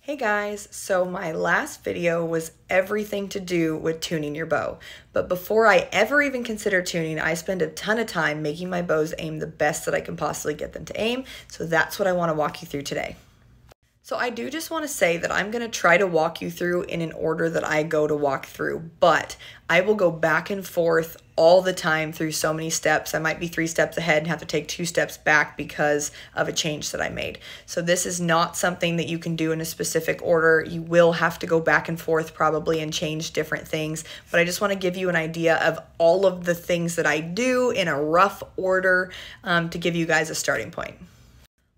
Hey guys, so my last video was everything to do with tuning your bow. But before I ever even consider tuning, I spend a ton of time making my bows aim the best that I can possibly get them to aim. So that's what I want to walk you through today. So I do just want to say that I'm going to try to walk you through in an order that I go to walk through, but I will go back and forth all the time through so many steps. I might be 3 steps ahead and have to take 2 steps back because of a change that I made. So this is not something that you can do in a specific order. You will have to go back and forth probably and change different things, but I just want to give you an idea of all of the things that I do in a rough order to give you guys a starting point.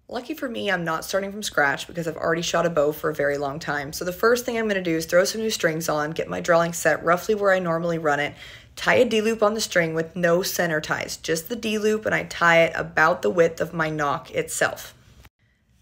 Lucky for me, I'm not starting from scratch because I've already shot a bow for a very long time. So the first thing I'm going to do is throw some new strings on, get my draw length set roughly where I normally run it, tie a D-loop on the string with no center ties, just the D-loop, and I tie it about the width of my nock itself.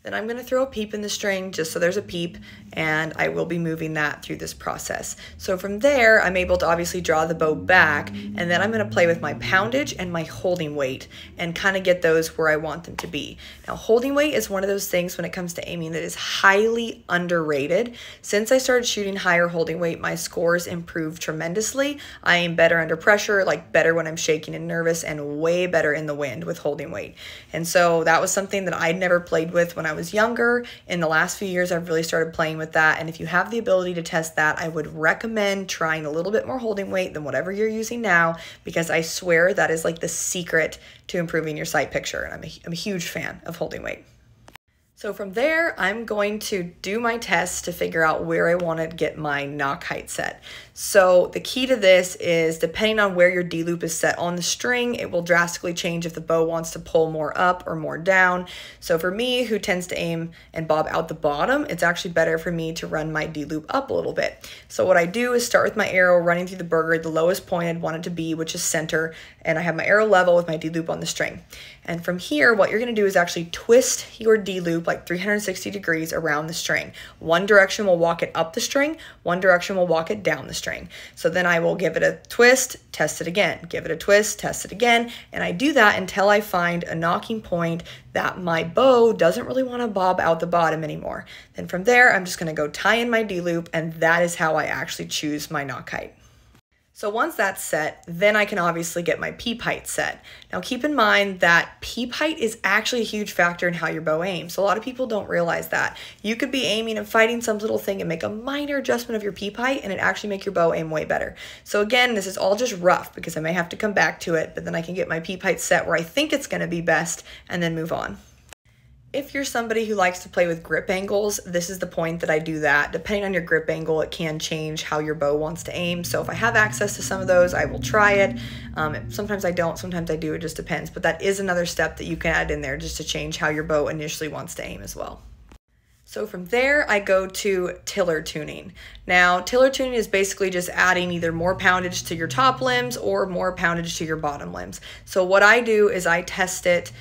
Then I'm going to throw a peep in the string just so there's a peep, and I will be moving that through this process. So from there, I'm able to obviously draw the bow back, and then I'm going to play with my poundage and my holding weight and kind of get those where I want them to be. Now, holding weight is one of those things when it comes to aiming that is highly underrated. Since I started shooting higher holding weight, my scores improved tremendously. I aim better under pressure, like better when I'm shaking and nervous, and way better in the wind with holding weight. And so that was something that I'd never played with when I was younger. In the last few years, I've really started playing with that, and if you have the ability to test that, I would recommend trying a little bit more holding weight than whatever you're using now, because I swear that is like the secret to improving your sight picture, and I'm a huge fan of holding weight. So from there, I'm going to do my tests to figure out where I want to get my nock height set. So the key to this is depending on where your D-loop is set on the string, it will drastically change if the bow wants to pull more up or more down. So for me, who tends to aim and bob out the bottom, it's actually better for me to run my D-loop up a little bit. So what I do is start with my arrow running through the burger, the lowest point I'd want it to be, which is center, and I have my arrow level with my D-loop on the string. And from here, what you're going to do is actually twist your D-loop like 360 degrees around the string. One direction will walk it up the string, one direction will walk it down the string. So then I will give it a twist, test it again, give it a twist, test it again, and I do that until I find a nocking point that my bow doesn't really want to bob out the bottom anymore. Then from there, I'm just going to go tie in my D-loop, and that is how I actually choose my nock height. So once that's set, then I can obviously get my peep height set. Now keep in mind that peep height is actually a huge factor in how your bow aims. So a lot of people don't realize that. You could be aiming and fighting some little thing and make a minor adjustment of your peep height and it actually make your bow aim way better. So again, this is all just rough because I may have to come back to it, but then I can get my peep height set where I think it's going to be best and then move on. If you're somebody who likes to play with grip angles, this is the point that I do that. Depending on your grip angle, it can change how your bow wants to aim. So if I have access to some of those, I will try it. Sometimes I don't, sometimes I do, it just depends. But that is another step that you can add in there just to change how your bow initially wants to aim as well. So from there, I go to tiller tuning. Now, tiller tuning is basically just adding either more poundage to your top limbs or more poundage to your bottom limbs. So what I do is I test it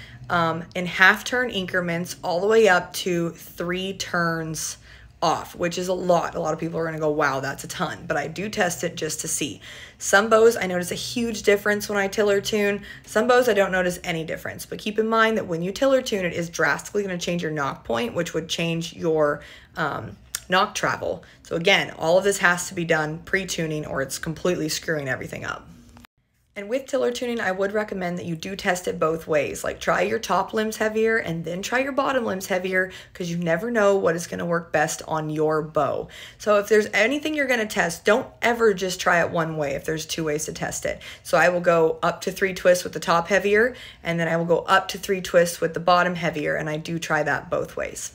in half-turn increments all the way up to 3 turns off, which is a lot. A lot of people are going to go, wow, that's a ton. But I do test it just to see. Some bows, I notice a huge difference when I tiller tune. Some bows, I don't notice any difference. But keep in mind that when you tiller tune, it is drastically going to change your nock point, which would change your nock travel. So again, all of this has to be done pre-tuning or it's completely screwing everything up. And with tiller tuning, I would recommend that you do test it both ways. Like try your top limbs heavier and then try your bottom limbs heavier because you never know what is going to work best on your bow. So if there's anything you're going to test, don't ever just try it one way if there's 2 ways to test it. So I will go up to 3 twists with the top heavier and then I will go up to 3 twists with the bottom heavier, and I do try that both ways.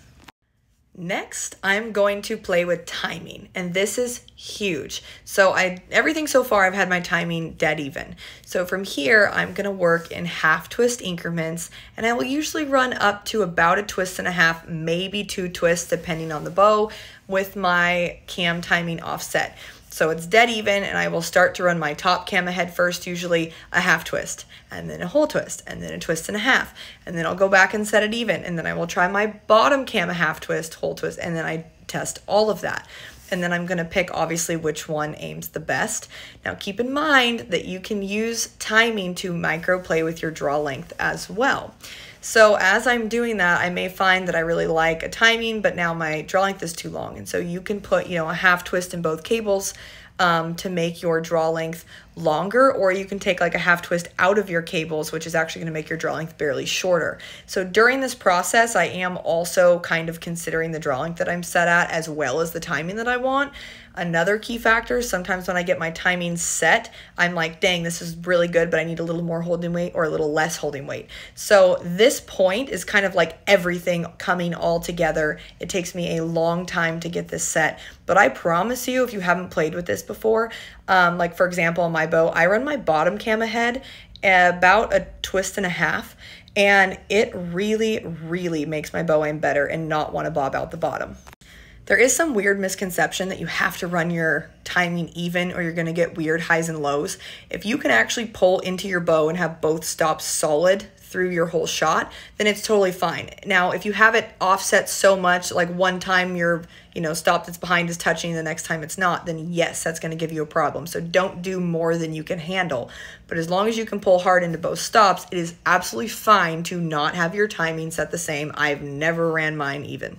Next, I'm going to play with timing, and this is huge. So everything so far, I've had my timing dead even. So from here, I'm gonna work in half twist increments, and I will usually run up to about 1.5 twists, maybe 2 twists, depending on the bow, with my cam timing offset. So it's dead even, and I will start to run my top cam ahead first, usually a half twist, and then a whole twist, and then 1.5 twists, and then I'll go back and set it even, and then I will try my bottom cam a half twist, whole twist, and then I test all of that. And then I'm going to pick obviously which one aims the best. Now keep in mind that you can use timing to micro play with your draw length as well. So as I'm doing that, I may find that I really like a timing, but now my draw length is too long. And so you can put, a half twist in both cables to make your draw length longer, or you can take like a half twist out of your cables, which is actually going to make your draw length barely shorter. So during this process, I am also kind of considering the draw length that I'm set at as well as the timing that I want. Another key factor, sometimes when I get my timing set, I'm like, dang, this is really good, but I need a little more holding weight or a little less holding weight. So this point is kind of like everything coming all together. It takes me a long time to get this set, but I promise you, if you haven't played with this before, like for example, on my bow, I run my bottom cam ahead about a twist and a half, and it really, really makes my bow aim better and not want to bob out the bottom. There is some weird misconception that you have to run your timing even or you're going to get weird highs and lows. If you can actually pull into your bow and have both stops solid through your whole shot, then it's totally fine. Now, if you have it offset so much, like one time your stop that's behind is touching, the next time it's not, then yes, that's going to give you a problem. So don't do more than you can handle. But as long as you can pull hard into both stops, it is absolutely fine to not have your timing set the same. I've never ran mine even.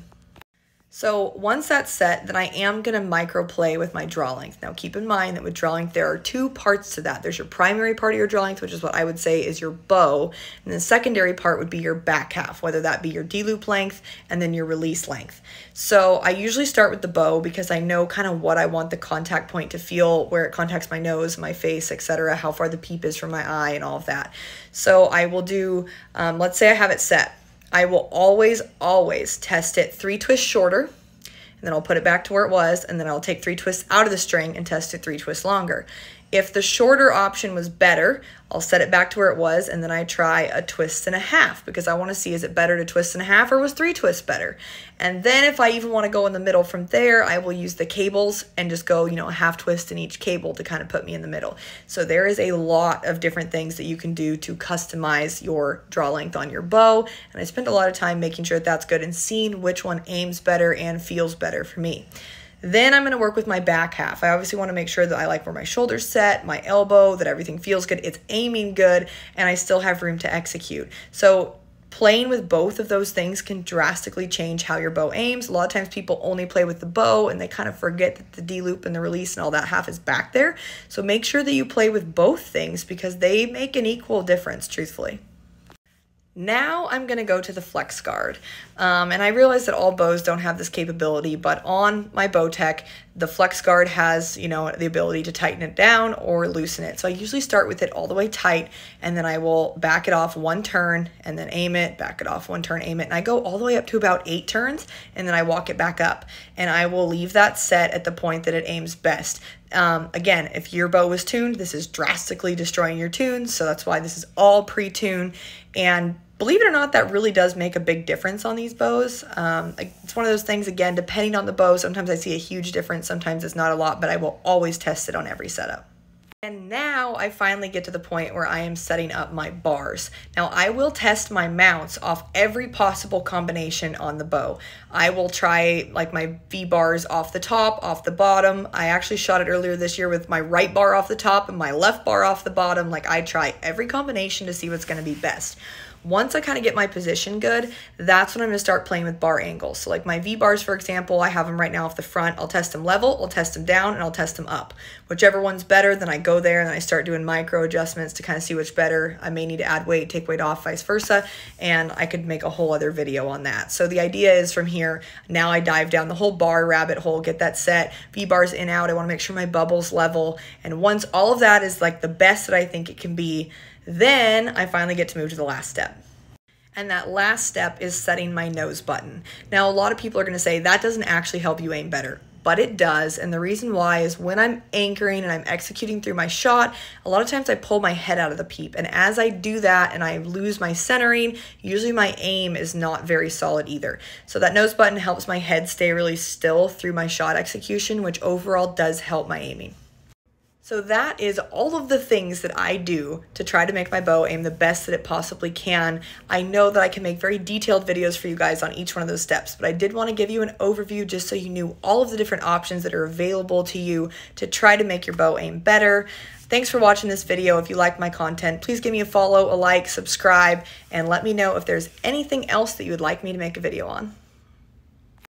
So once that's set, then I am going to micro play with my draw length. Now keep in mind that with draw length, there are two parts to that. There's your primary part of your draw length, which is what I would say is your bow. And the secondary part would be your back half, whether that be your D-loop length and then your release length. So I usually start with the bow because I know kind of what I want the contact point to feel, where it contacts my nose, my face, etc., how far the peep is from my eye and all of that. So I will do, let's say I have it set. I will always, always test it 3 twists shorter, and then I'll put it back to where it was, and then I'll take 3 twists out of the string and test it 3 twists longer. If the shorter option was better, I'll set it back to where it was, and then I try a twist and a half because I want to see, is it better to twist and a half or was 3 twists better? And then if I even want to go in the middle from there, I will use the cables and just go, a half twist in each cable to kind of put me in the middle. So there is a lot of different things that you can do to customize your draw length on your bow. And I spend a lot of time making sure that that's good and seeing which one aims better and feels better for me. Then I'm going to work with my back half. I obviously want to make sure that I like where my shoulder's set, my elbow, that everything feels good, it's aiming good, and I still have room to execute. So playing with both of those things can drastically change how your bow aims. A lot of times people only play with the bow and they kind of forget that the D-loop and the release and all that half is back there. So make sure that you play with both things because they make an equal difference, truthfully. Now I'm going to go to the flex guard, and I realize that all bows don't have this capability, but on my Bowtech, the flex guard has, the ability to tighten it down or loosen it. So I usually start with it all the way tight, and then I will back it off 1 turn, and then aim it, back it off 1 turn, aim it, and I go all the way up to about 8 turns, and then I walk it back up, and I will leave that set at the point that it aims best. Again, if your bow was tuned, this is drastically destroying your tune, so that's why this is all pre-tuned, and believe it or not, that really does make a big difference on these bows. It's one of those things, again, depending on the bow, sometimes I see a huge difference, sometimes it's not a lot, but I will always test it on every setup. And now I finally get to the point where I am setting up my bars. Now I will test my mounts off every possible combination on the bow. I will try like my V bars off the top, off the bottom. I actually shot it earlier this year with my right bar off the top and my left bar off the bottom. Like I try every combination to see what's going to be best. Once I kind of get my position good, that's when I'm going to start playing with bar angles. So like my V-bars, for example, I have them right now off the front. I'll test them level, I'll test them down, and I'll test them up. Whichever one's better, then I go there and then I start doing micro adjustments to kind of see which better. I may need to add weight, take weight off, vice versa, and I could make a whole other video on that. So the idea is from here, now I dive down the whole bar rabbit hole, get that set, V-bars in, out. I want to make sure my bubble's level. And once all of that is like the best that I think it can be, then I finally get to move to the last step. And that last step is setting my nose button. Now, a lot of people are going to say that doesn't actually help you aim better, but it does. And the reason why is when I'm anchoring and I'm executing through my shot, a lot of times I pull my head out of the peep. And as I do that and I lose my centering, usually my aim is not very solid either. So that nose button helps my head stay really still through my shot execution, which overall does help my aiming. So that is all of the things that I do to try to make my bow aim the best that it possibly can. I know that I can make very detailed videos for you guys on each one of those steps, but I did want to give you an overview just so you knew all of the different options that are available to you to try to make your bow aim better. Thanks for watching this video. If you like my content, please give me a follow, a like, subscribe, and let me know if there's anything else that you would like me to make a video on.